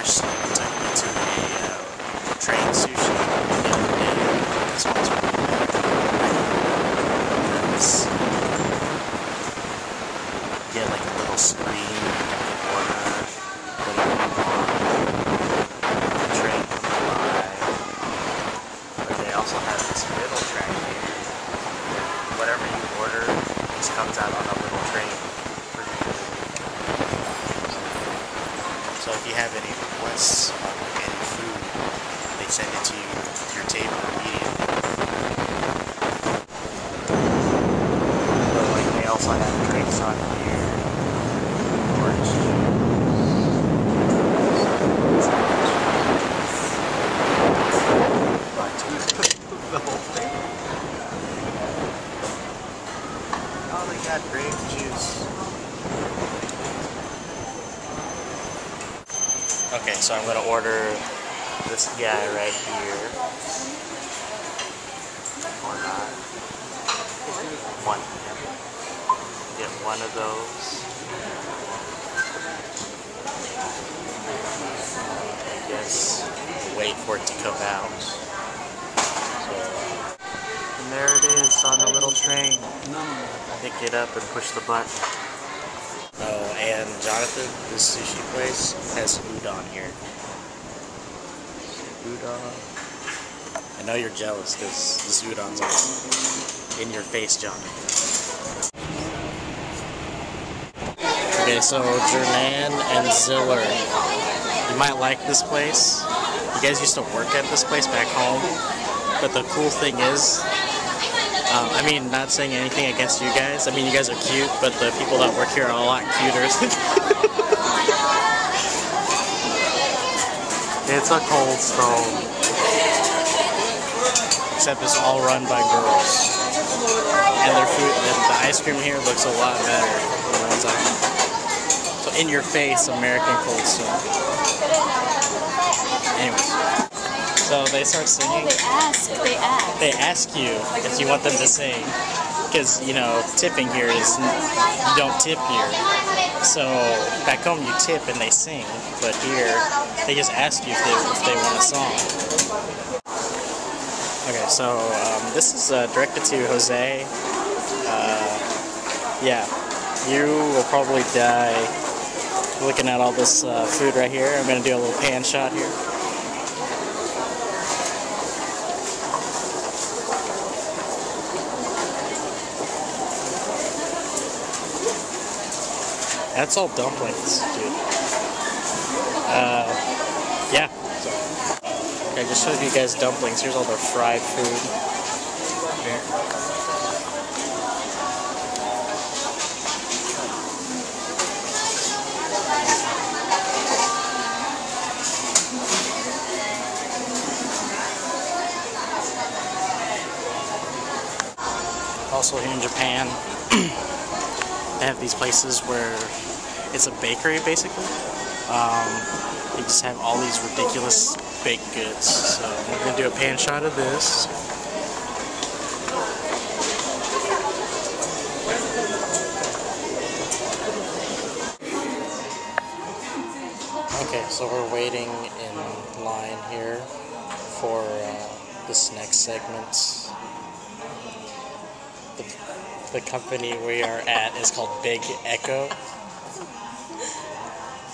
Josh took me to a train sushi the other day. This one's really good. Because you get like a little screen, you can order whatever you want. The train comes by. But they also have this middle track here. Whatever you order just comes out on a little train. So if you have any requests on any food, they send it to you, your table immediately. But like they also have drinks on here, orange juice. The whole thing. Oh, they got grape juice. Okay, so I'm gonna order this guy right here. Or not. One. Get one of those. I guess wait for it to come out. So, and there it is on a little train. Pick it up and push the button. Oh, and Jonathan, this sushi place has udon here. Udon. I know you're jealous because this udon's in your face, Jonathan. Okay, so Jernan and Ziller, you might like this place. You guys used to work at this place back home, but the cool thing is, I mean, not saying anything against you guys. I mean, you guys are cute, but the people that work here are a lot cuter. It's a Cold Stone. Except it's all run by girls. And their food, the ice cream here looks a lot better than the ones I have. So in your face, American Cold Stone. Anyways. So they start singing. They ask you if you want them to sing, because you know tipping here is you don't tip here. So back home you tip and they sing, but here they just ask you if they want a song. Okay, so this is directed to Jose. Yeah, you will probably die looking at all this food right here. I'm gonna do a little pan shot here. That's all dumplings, dude. Yeah. So, I just showed you guys dumplings. Here's all their fried food. Here. Also here in Japan, they have these places where it's a bakery, basically. They just have all these ridiculous baked goods. So we're gonna do a pan shot of this. Okay, so we're waiting in line here for this next segment. The company we are at is called Big Echo.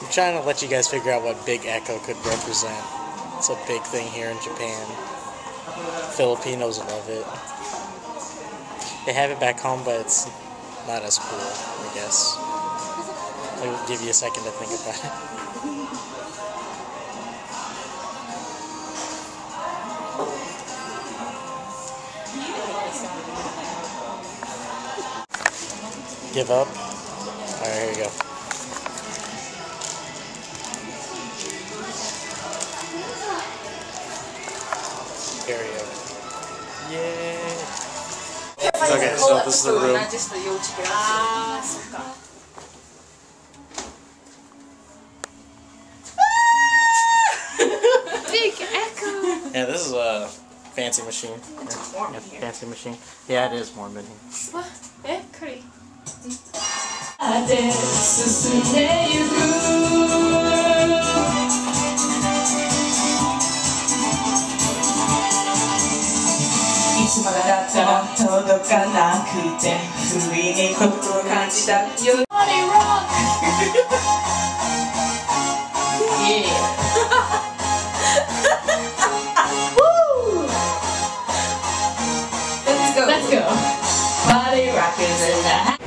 I'm trying to let you guys figure out what Big Echo could represent. It's a big thing here in Japan. Filipinos love it. They have it back home, but it's not as cool, I guess. I'll give you a second to think about it. Give up? Alright, here you go. Here you go. Yay! Okay, so this is the room. Big Echo! Yeah, this is a fancy machine. Yeah, fancy machine. Yeah, it is warm in here. What? Eh? Curry. 届かなくて不意にことを感じたよ Body rock! Yeah! Woo! Let's go! Let's go! Body rock is in the house!